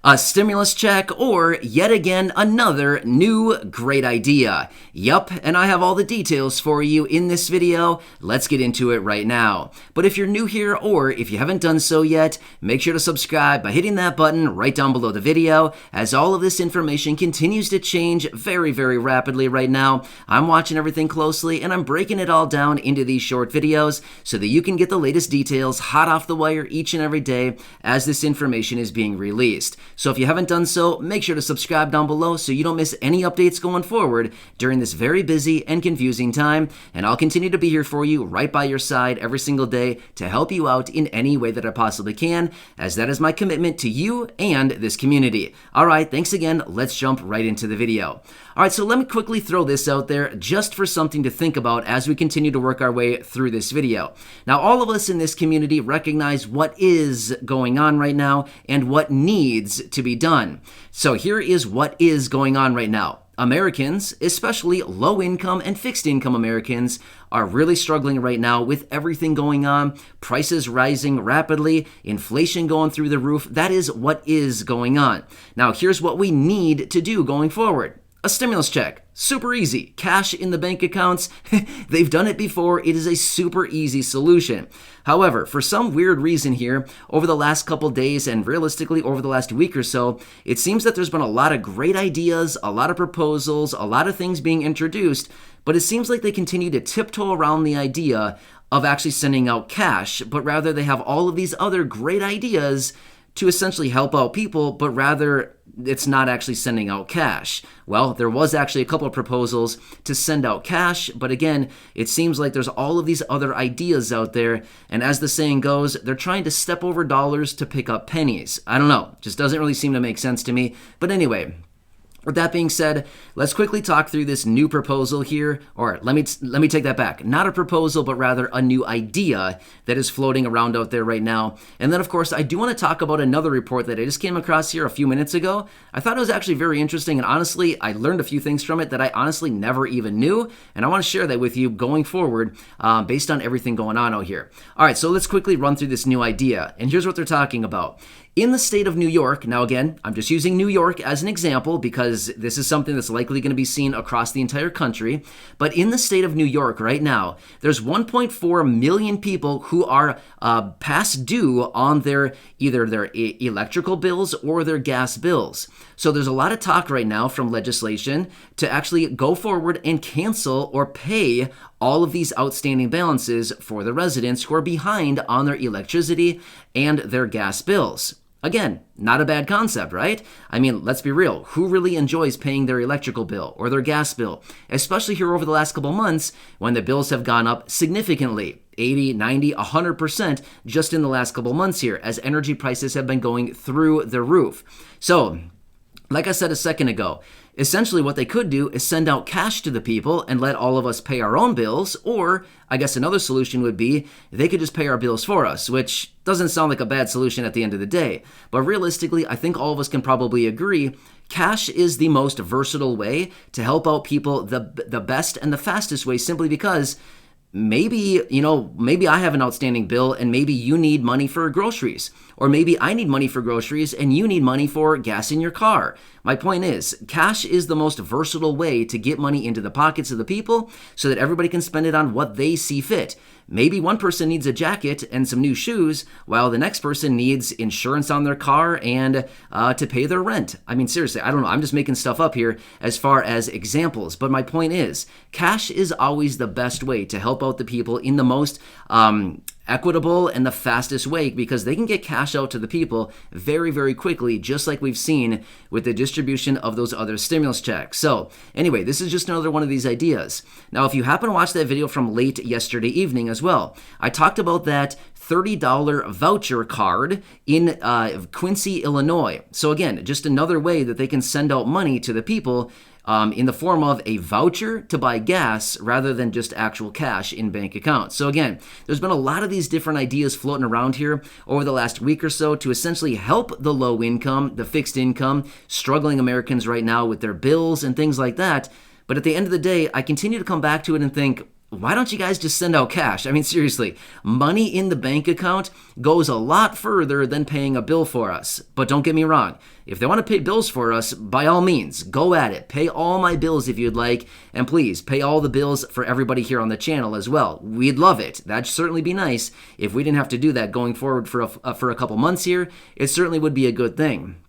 A stimulus check, or yet again another new great idea. Yup, and I have all the details for you in this video. Let's get into it right now. But if you're new here, or if you haven't done so yet, make sure to subscribe by hitting that button right down below the video, as all of this information continues to change very, very rapidly right now. I'm watching everything closely, and I'm breaking it all down into these short videos so that you can get the latest details hot off the wire each and every day as this information is being released. So if you haven't done so, make sure to subscribe down below so you don't miss any updates going forward during this very busy and confusing time. And I'll continue to be here for you right by your side every single day to help you out in any way that I possibly can, as that is my commitment to you and this community. All right, thanks again. Let's jump right into the video. All right, so let me quickly throw this out there just for something to think about as we continue to work our way through this video. Now, all of us in this community recognize what is going on right now and what needs to be done. So here is what is going on right now. Americans, especially low-income and fixed-income Americans, are really struggling right now with everything going on, prices rising rapidly, inflation going through the roof. That is what is going on. Now, here's what we need to do going forward. A stimulus check. Super easy. Cash in the bank accounts. They've done it before. It is a super easy solution. However, for some weird reason here, over the last couple days and realistically over the last week or so, it seems that there's been a lot of great ideas, a lot of proposals, a lot of things being introduced, but it seems like they continue to tiptoe around the idea of actually sending out cash, but rather they have all of these other great ideas to essentially help out people, but rather it's not actually sending out cash. Well, there was actually a couple of proposals to send out cash, but again, it seems like there's all of these other ideas out there, and as the saying goes, they're trying to step over dollars to pick up pennies. I don't know, just doesn't really seem to make sense to me. But anyway, with that being said, let's quickly talk through this new proposal here, or let me take that back. Not a proposal, but rather a new idea that is floating around out there right now. And then, of course, I do want to talk about another report that I just came across here a few minutes ago. I thought it was actually very interesting, and honestly, I learned a few things from it that I honestly never even knew, and I want to share that with you going forward based on everything going on out here. All right, so let's quickly run through this new idea, and here's what they're talking about. In the state of New York, now again, I'm just using New York as an example because this is something that's likely going to be seen across the entire country, but in the state of New York right now, there's 1.4 million people who are past due on either their electrical bills or their gas bills. So there's a lot of talk right now from legislation to actually go forward and cancel or pay all of these outstanding balances for the residents who are behind on their electricity and their gas bills. Again, not a bad concept, right? I mean, let's be real. Who really enjoys paying their electrical bill or their gas bill? Especially here over the last couple months when the bills have gone up significantly. 80, 90, 100% just in the last couple months here as energy prices have been going through the roof. So, like I said a second ago, essentially what they could do is send out cash to the people and let all of us pay our own bills, or I guess another solution would be they could just pay our bills for us, which doesn't sound like a bad solution at the end of the day. But realistically, I think all of us can probably agree cash is the most versatile way to help out people the best and the fastest way, simply because maybe I have an outstanding bill and maybe you need money for groceries, or maybe I need money for groceries and you need money for gas in your car. My point is, cash is the most versatile way to get money into the pockets of the people so that everybody can spend it on what they see fit. Maybe one person needs a jacket and some new shoes, while the next person needs insurance on their car and to pay their rent. I mean, seriously, I don't know. I'm just making stuff up here as far as examples. But my point is, cash is always the best way to help out the people in the most equitable and the fastest way, because they can get cash out to the people very, very quickly, just like we've seen with the distribution of those other stimulus checks. So anyway, this is just another one of these ideas. Now, if you happen to watch that video from late yesterday evening as well, I talked about that $30 voucher card in Quincy, Illinois. So again, just another way that they can send out money to the people in the form of a voucher to buy gas rather than just actual cash in bank accounts. So again, there's been a lot of these different ideas floating around here over the last week or so to essentially help the low income, the fixed income, struggling Americans right now with their bills and things like that. But at the end of the day, I continue to come back to it and think, why don't you guys just send out cash? I mean, seriously, money in the bank account goes a lot further than paying a bill for us. But don't get me wrong. If they want to pay bills for us, by all means, go at it. Pay all my bills if you'd like. And please, pay all the bills for everybody here on the channel as well. We'd love it. That'd certainly be nice. If we didn't have to do that going forward for a couple months here, it certainly would be a good thing.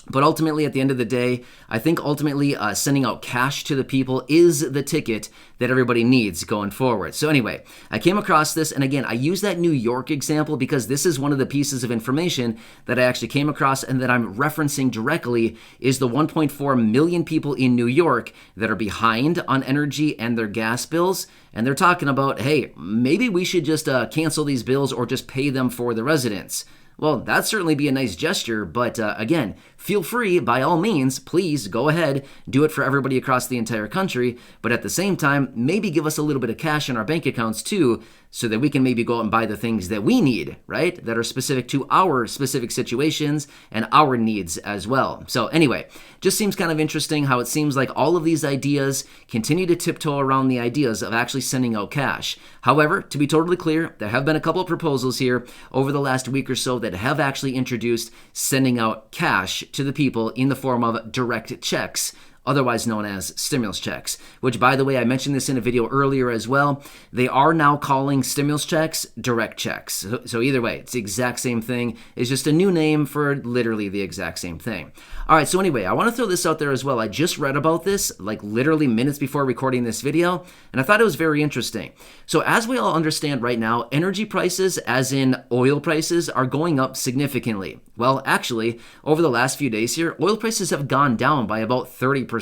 But ultimately, at the end of the day, I think ultimately sending out cash to the people is the ticket that everybody needs going forward. So anyway, I came across this, and again, I use that New York example because this is one of the pieces of information that I actually came across and that I'm referencing directly is the 1.4 million people in New York that are behind on energy and their gas bills. And they're talking about, hey, maybe we should just cancel these bills or just pay them for the residents. Well, that'd certainly be a nice gesture, but again, feel free, by all means, please go ahead, do it for everybody across the entire country, but at the same time, maybe give us a little bit of cash in our bank accounts too, so that we can maybe go out and buy the things that we need, right? That are specific to our specific situations and our needs as well. So anyway, just seems kind of interesting how it seems like all of these ideas continue to tiptoe around the ideas of actually sending out cash. However, to be totally clear, there have been a couple of proposals here over the last week or so that have actually introduced sending out cash to the people in the form of direct checks, otherwise known as stimulus checks, which, by the way, I mentioned this in a video earlier as well. They are now calling stimulus checks direct checks. So either way, it's the exact same thing. It's just a new name for literally the exact same thing. All right, so anyway, I want to throw this out there as well. I just read about this like literally minutes before recording this video, and I thought it was very interesting. So as we all understand right now, energy prices, as in oil prices, are going up significantly. Well, actually, over the last few days here, oil prices have gone down by about 30%.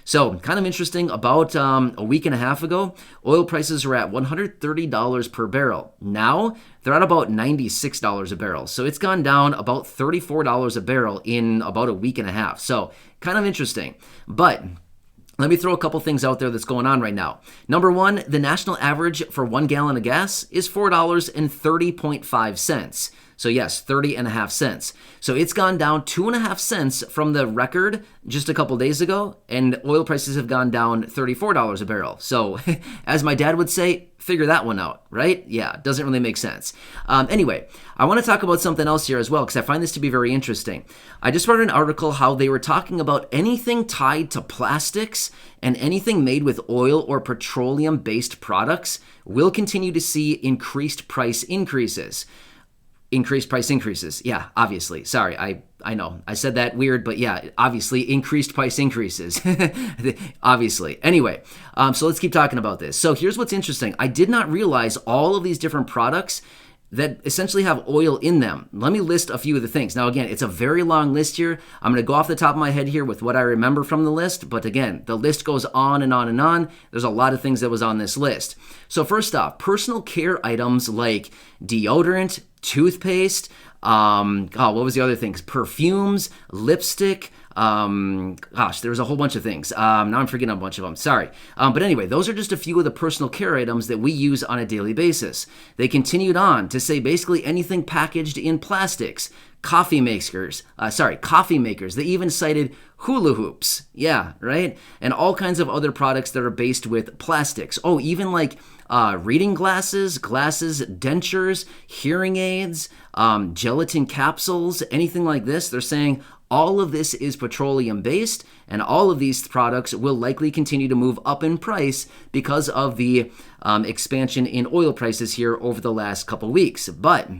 So kind of interesting, about a week and a half ago, oil prices were at $130 per barrel. Now, they're at about $96 a barrel. So it's gone down about $34 a barrel in about a week and a half. So kind of interesting. But let me throw a couple things out there that's going on right now. Number one, the national average for 1 gallon of gas is $4.30.5. So yes, 30.5 cents. So it's gone down 2.5 cents from the record just a couple days ago, and oil prices have gone down $34 a barrel. So as my dad would say, figure that one out, right? Yeah, doesn't really make sense. Anyway, I want to talk about something else here as well because I find this to be very interesting. I just read an article how they were talking about anything tied to plastics and anything made with oil or petroleum-based products will continue to see increased price increases. Increased price increases. Yeah, obviously. Sorry, I know. I said that weird, but yeah, obviously increased price increases. Obviously. Anyway, so let's keep talking about this. So here's what's interesting. I did not realize all of these different products that essentially have oil in them. Let me list a few of the things. Now, again, it's a very long list here. I'm going to go off the top of my head here with what I remember from the list. But again, the list goes on and on and on. There's a lot of things that was on this list. So first off, personal care items like deodorant, toothpaste, what was the other things? Perfumes, lipstick, there was a whole bunch of things. Now I'm forgetting a bunch of them. Sorry. But anyway, those are just a few of the personal care items that we use on a daily basis. They continued on to say basically anything packaged in plastics, coffee makers. They even cited hula hoops. Yeah, right? And all kinds of other products that are based with plastics. Oh, even like reading glasses, dentures, hearing aids, gelatin capsules, anything like this. They're saying all of this is petroleum based, and all of these products will likely continue to move up in price because of the expansion in oil prices here over the last couple weeks. But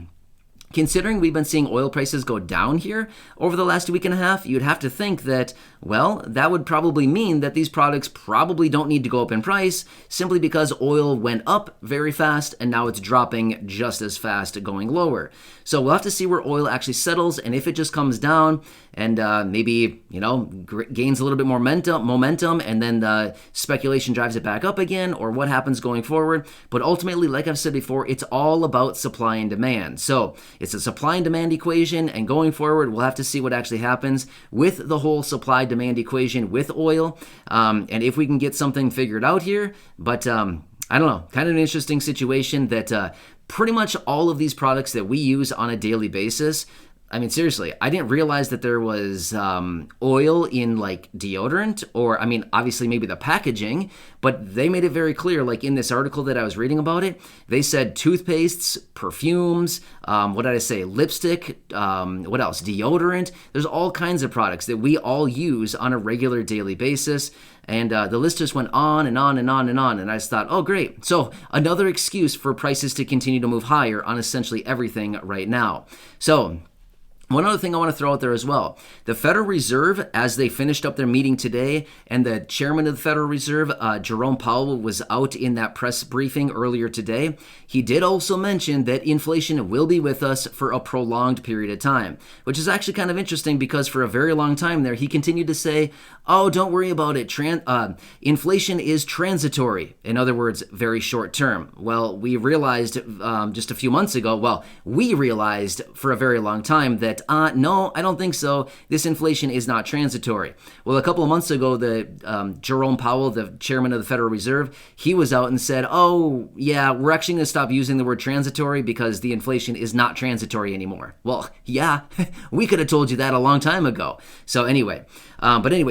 considering we've been seeing oil prices go down here over the last week and a half, you'd have to think that, well, that would probably mean that these products probably don't need to go up in price simply because oil went up very fast and now it's dropping just as fast going lower. So we'll have to see where oil actually settles, and if it just comes down and maybe, gains a little bit more momentum and then the speculation drives it back up again, or what happens going forward. But ultimately, like I've said before, it's all about supply and demand. So it's a supply and demand equation, and going forward, we'll have to see what actually happens with the whole supply demand equation with oil, and if we can get something figured out here. But I don't know, kind of an interesting situation that pretty much all of these products that we use on a daily basis, I mean, seriously, I didn't realize that there was oil in like deodorant, or I mean, obviously maybe the packaging, but they made it very clear, like in this article that I was reading about it, they said toothpastes, perfumes, what did I say, lipstick, what else, deodorant. There's all kinds of products that we all use on a regular daily basis. And the list just went on and on and on and on. And I just thought, oh, great. So another excuse for prices to continue to move higher on essentially everything right now. So one other thing I want to throw out there as well. The Federal Reserve, as they finished up their meeting today, and the chairman of the Federal Reserve, Jerome Powell, was out in that press briefing earlier today. He did also mention that inflation will be with us for a prolonged period of time, which is actually kind of interesting because for a very long time there, he continued to say, oh, don't worry about it. Inflation is transitory. In other words, very short term. Well, we realized just a few months ago, we realized for a very long time that no, I don't think so. This inflation is not transitory. Well, a couple of months ago, the Jerome Powell, the chairman of the Federal Reserve, he was out and said, oh, yeah, we're actually going to stop using the word transitory because the inflation is not transitory anymore. Well, yeah, we could have told you that a long time ago. So anyway,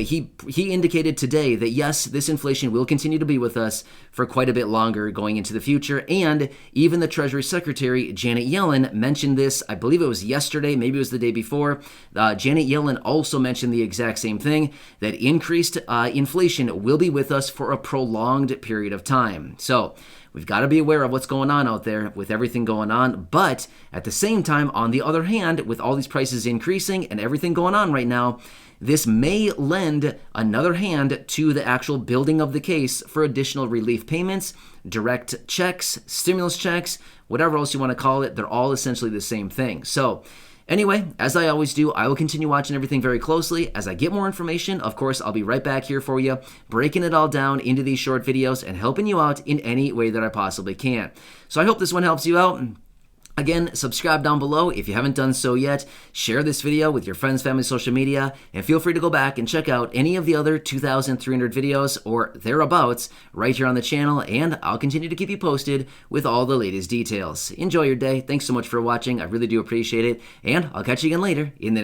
he indicated today that yes, this inflation will continue to be with us for quite a bit longer going into the future. And even the Treasury Secretary, Janet Yellen, mentioned this, I believe it was yesterday, maybe it was the day before. Janet Yellen also mentioned the exact same thing, that increased inflation will be with us for a prolonged period of time. So we've got to be aware of what's going on out there with everything going on. But at the same time, on the other hand, with all these prices increasing and everything going on right now, this may lend another hand to the actual building of the case for additional relief payments, direct checks, stimulus checks, whatever else you want to call it. They're all essentially the same thing. So anyway, as I always do, I will continue watching everything very closely. As I get more information, of course, I'll be right back here for you, breaking it all down into these short videos and helping you out in any way that I possibly can. So I hope this one helps you out. Again, subscribe down below if you haven't done so yet. Share this video with your friends, family, social media, and feel free to go back and check out any of the other 2,300 videos or thereabouts right here on the channel, and I'll continue to keep you posted with all the latest details. Enjoy your day. Thanks so much for watching. I really do appreciate it, and I'll catch you again later in the